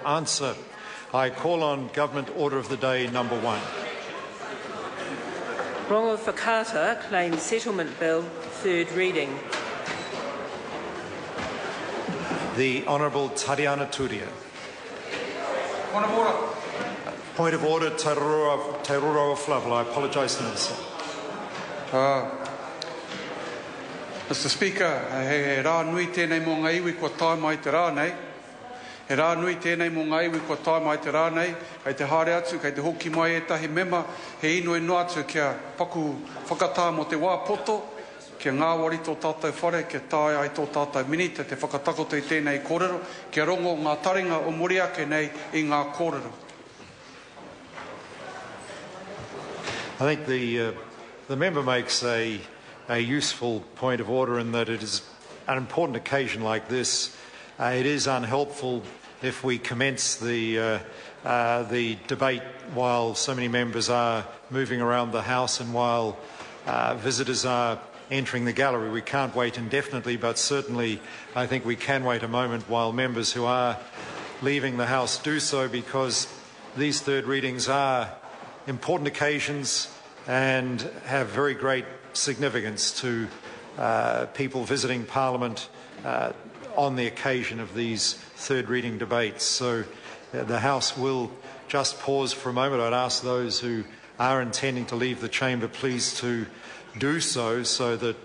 answer. I call on Government Order of the Day number 1. Rongowhakaata Claim Settlement Bill, third reading. The Honourable Tariana Turia. Point of order. Point of order, Tairua Flavel. I apologise, Minister. Mr. Speaker, he rā nui tēnei mō ngā iwi kua tai mai te rā nei. He rā nui tēnei mō ngā iwi kua tai mai te rā nei. Kei te haere atu, kei te hoki mai e tahi mema, he ino e noa atu kia paku whakatā mo te wā poto, kia ngā wari tō tātou whare, kia tāi ai tō tātou minita, te whakatakoto i tēnei kōrero, kia rongo ngā taringa o muriake nei i ngā kōrero. I think the member makes a useful point of order in that it is an important occasion like this. It is unhelpful if we commence the debate while so many members are moving around the House and while visitors are entering the gallery. We can't wait indefinitely, but certainly I think we can wait a moment while members who are leaving the House do so, because these third readings are important occasions and have very great significance to people visiting Parliament on the occasion of these third reading debates. So the House will just pause for a moment. I'd ask those who are intending to leave the chamber please to do so, so that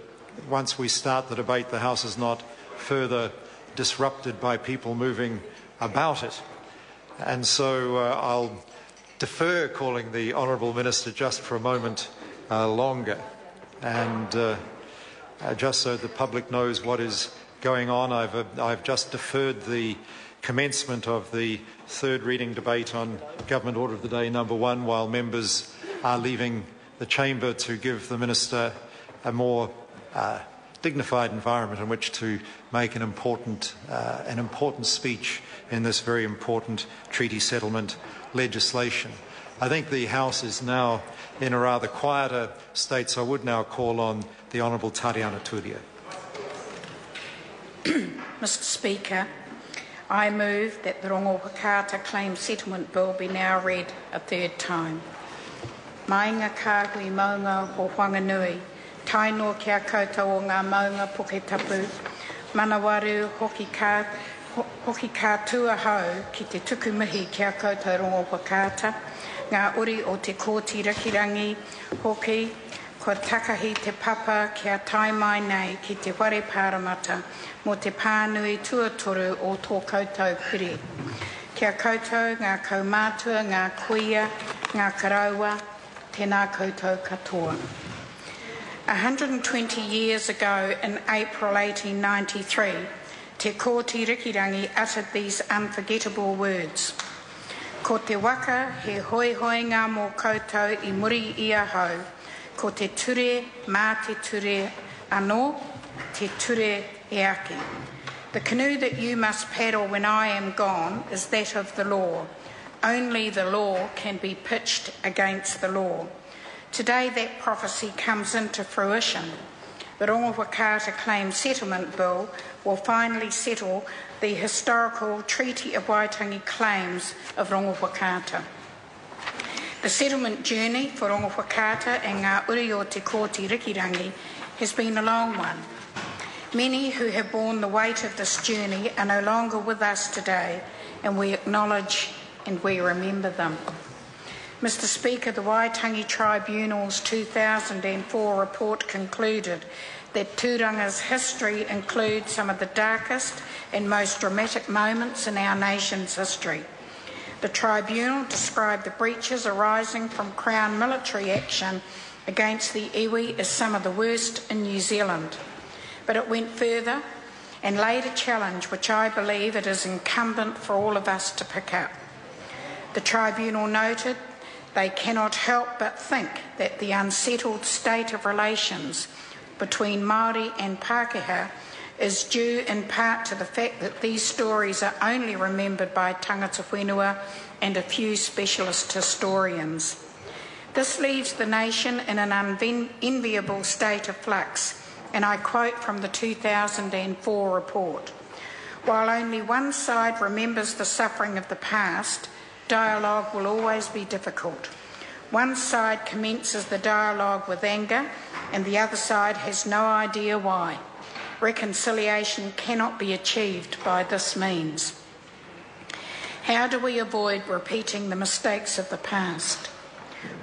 once we start the debate the House is not further disrupted by people moving about it. And so I'll defer calling the Honourable Minister just for a moment longer, and just so the public knows what is going on, I've just deferred the commencement of the third reading debate on Government Order of the Day number 1 while members are leaving the chamber to give the Minister a more dignified environment in which to make an important speech in this very important treaty settlement legislation. I think the House is now in a rather quieter state, so I would now call on the Honourable Tariana Turia. Mr. Speaker, I move that the Rongowhakaata Claim Settlement Bill be now read a third time. Mainga kāhui maunga ho Whanganui, taino kia koutou o ngā maunga poke tapu, manawaru hoki kā tuahau ki te tukumihi kia koutou Rongowhakaata, ngā uri o te kōti rakirangi hoki, ko takahi te papa kia tai mai nei ki te ware pāramata mo te pānui tuatoru o tō koutou piri. Kia koutou ngā kaumātua, ngā kuia, ngā karaua, tēnā koutou katoa. 120 years ago in April 1893, te kōti Rikirangi uttered these unforgettable words. Ko te waka he hoihoinga mō koutou I muri I ahau, ko te ture mā te ture anō, te ture e aki. The canoe that you must paddle when I am gone is that of the law. Only the law can be pitched against the law. Today that prophecy comes into fruition. The Rongowhakaata Claim Settlement Bill will finally settle the historical Treaty of Waitangi claims of Rongowhakaata. The settlement journey for Rongowhakaata and ngā uri o te kōti Rikirangi has been a long one. Many who have borne the weight of this journey are no longer with us today, and we acknowledge and we remember them. Mr. Speaker, the Waitangi Tribunal's 2004 report concluded that Tūranga's history includes some of the darkest and most dramatic moments in our nation's history. The Tribunal described the breaches arising from Crown military action against the iwi as some of the worst in New Zealand. But it went further and laid a challenge which I believe it is incumbent for all of us to pick up. The Tribunal noted they cannot help but think that the unsettled state of relations between Māori and Pākehā is due in part to the fact that these stories are only remembered by tangata whenua and a few specialist historians. This leaves the nation in an unenviable state of flux, and I quote from the 2004 report. While only one side remembers the suffering of the past, dialogue will always be difficult. One side commences the dialogue with anger, and the other side has no idea why. Reconciliation cannot be achieved by this means. How do we avoid repeating the mistakes of the past?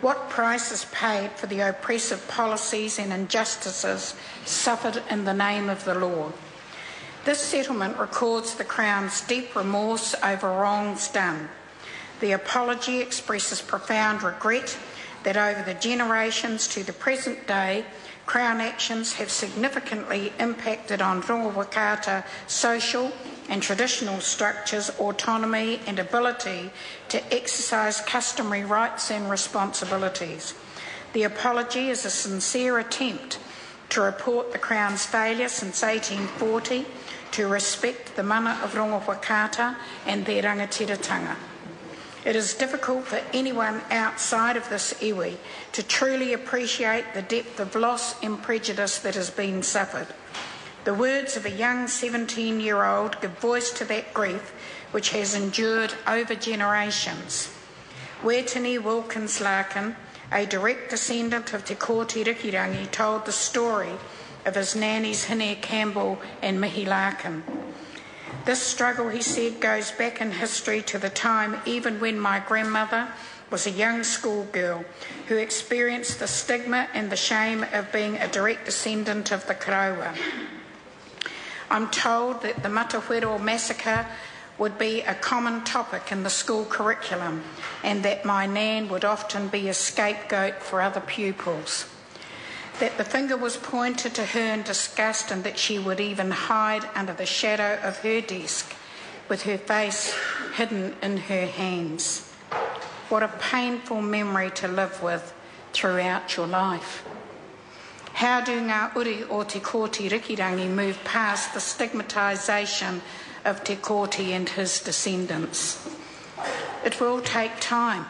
What price is paid for the oppressive policies and injustices suffered in the name of the law? This settlement records the Crown's deep remorse over wrongs done. The apology expresses profound regret that over the generations to the present day, Crown actions have significantly impacted on Rongowhakaata social and traditional structures, autonomy and ability to exercise customary rights and responsibilities. The apology is a sincere attempt to report the Crown's failure since 1840 to respect the mana of Rongowhakaata and their rangatiratanga. It is difficult for anyone outside of this iwi to truly appreciate the depth of loss and prejudice that has been suffered. The words of a young 17-year-old give voice to that grief which has endured over generations. Wetini Wilkins Larkin, a direct descendant of Te Kōti Rikirangi, told the story of his nannies Hine Campbell and Mihi Larkin. This struggle, he said, goes back in history to the time even when my grandmother was a young schoolgirl who experienced the stigma and the shame of being a direct descendant of the Karaua. I'm told that the Matawhero massacre would be a common topic in the school curriculum and that my nan would often be a scapegoat for other pupils. That the finger was pointed to her in disgust and that she would even hide under the shadow of her desk with her face hidden in her hands. What a painful memory to live with throughout your life. How do ngā uri o Te Kōti Rikirangi move past the stigmatisation of Te Kōti and his descendants? It will take time.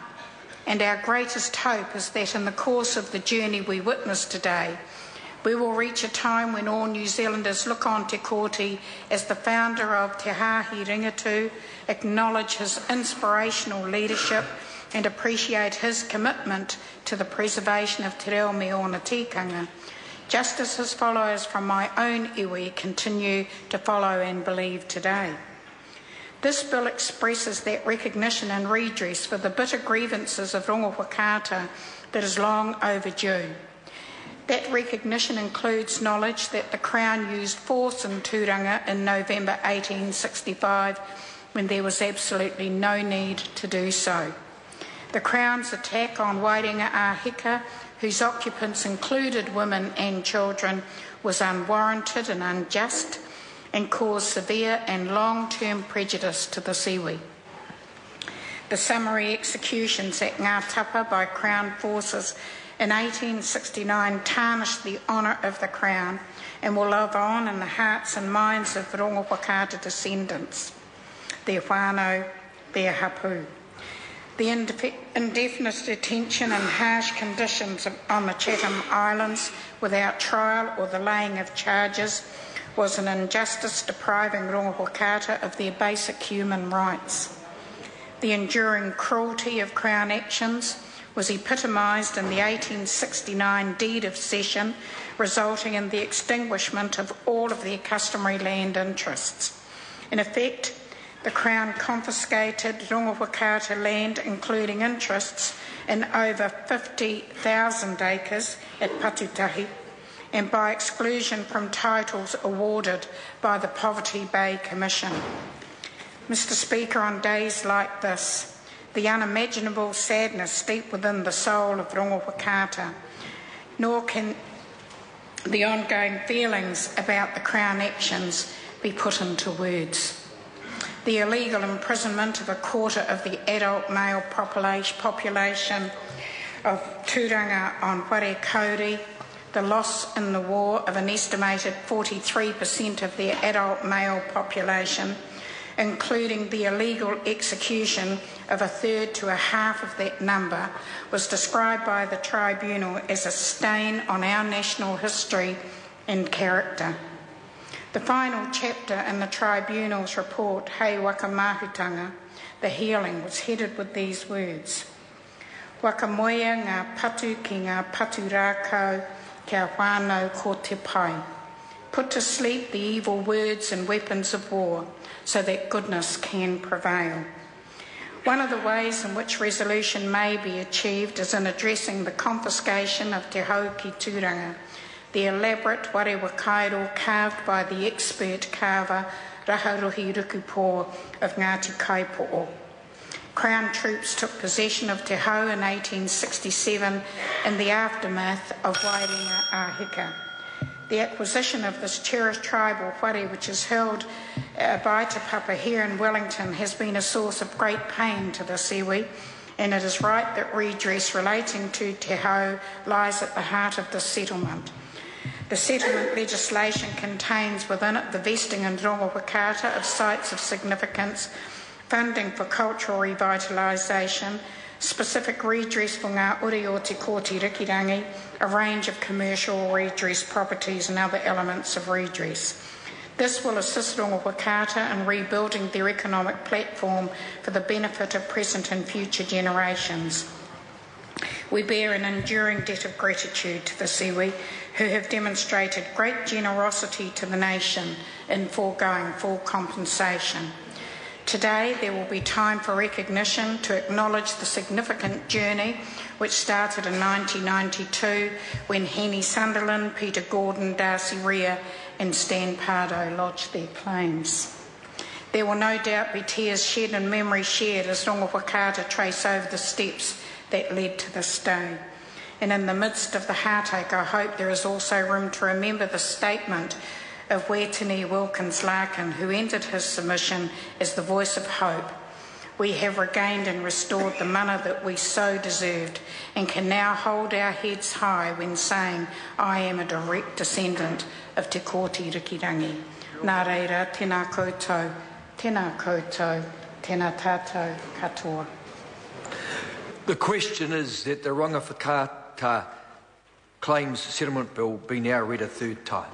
And our greatest hope is that in the course of the journey we witness today, we will reach a time when all New Zealanders look on Te Kōti as the founder of Te Hāhi Ringatu, acknowledge his inspirational leadership and appreciate his commitment to the preservation of Te Reo me ona tikanga, just as his followers from my own iwi continue to follow and believe today. This bill expresses that recognition and redress for the bitter grievances of Rongowhakaata that is long overdue. That recognition includes knowledge that the Crown used force in Tūranga in November 1865 when there was absolutely no need to do so. The Crown's attack on Wairinga Āhika, whose occupants included women and children, was unwarranted and unjust and caused severe and long-term prejudice to the iwi. The summary executions at Ngā Tapa by Crown forces in 1869 tarnished the honour of the Crown and will live on in the hearts and minds of Rongowhakaata descendants, their whānau, their hapu. The indefinite detention and harsh conditions on the Chatham Islands without trial or the laying of charges was an injustice depriving Rongowhakaata of their basic human rights. The enduring cruelty of Crown actions was epitomised in the 1869 Deed of Cession, resulting in the extinguishment of all of their customary land interests. In effect, the Crown confiscated Rongowhakaata land, including interests in over 50,000 acres at Patutahi, and by exclusion from titles awarded by the Poverty Bay Commission. Mr. Speaker, on days like this, the unimaginable sadness deep within the soul of Rongowhakaata, nor can the ongoing feelings about the Crown actions be put into words. The illegal imprisonment of a quarter of the adult male population of Tūranga on Whare Kauri, the loss in the war of an estimated 43% of their adult male population, including the illegal execution of a third to a half of that number, was described by the tribunal as a stain on our national history and character. The The final chapter in the Tribunal's report, Hei Wakamahutanga, the healing, was headed with these words. Wakamoia ngā patu ki ngā patu rākau kia whānau ko te pai. Put to sleep the evil words and weapons of war so that goodness can prevail. One of the ways in which resolution may be achieved is in addressing the confiscation of Te Hau ki Tūranga, the elaborate warewa kairo carved by the expert carver Raharuhi Rukupō of Ngāti Kaipo'o. Crown troops took possession of Te Hau in 1867 in the aftermath of Wairinga Ahika. The acquisition of this cherished tribal whare, which is held by Te Papa here in Wellington, has been a source of great pain to the Sewi, and it is right that redress relating to Te Hau lies at the heart of this settlement. The settlement legislation contains within it the vesting in Rongowhakaata of sites of significance, funding for cultural revitalisation, specific redress for ngā uri o te kōti rikirangi, a range of commercial redress properties and other elements of redress. This will assist Rongowhakaata in rebuilding their economic platform for the benefit of present and future generations. We bear an enduring debt of gratitude to the Sewi, who have demonstrated great generosity to the nation in foregoing full compensation. Today, there will be time for recognition to acknowledge the significant journey which started in 1992 when Henny Sunderland, Peter Gordon, Darcy Rea and Stan Pardo lodged their claims. There will no doubt be tears shed and memory shared as Rongowhakaata trace over the steps that led to this day. And in the midst of the heartache, I hope there is also room to remember the statement of Wetini Wilkins Larkin, who ended his submission as the voice of hope. We have regained and restored the mana that we so deserved and can now hold our heads high when saying, I am a direct descendant of Te Kōti Rikirangi. Nā reira, tēnā koutou, tēnā tātou katoa. The question is that the Rongowhakaata Claims Settlement Bill be now read a third time.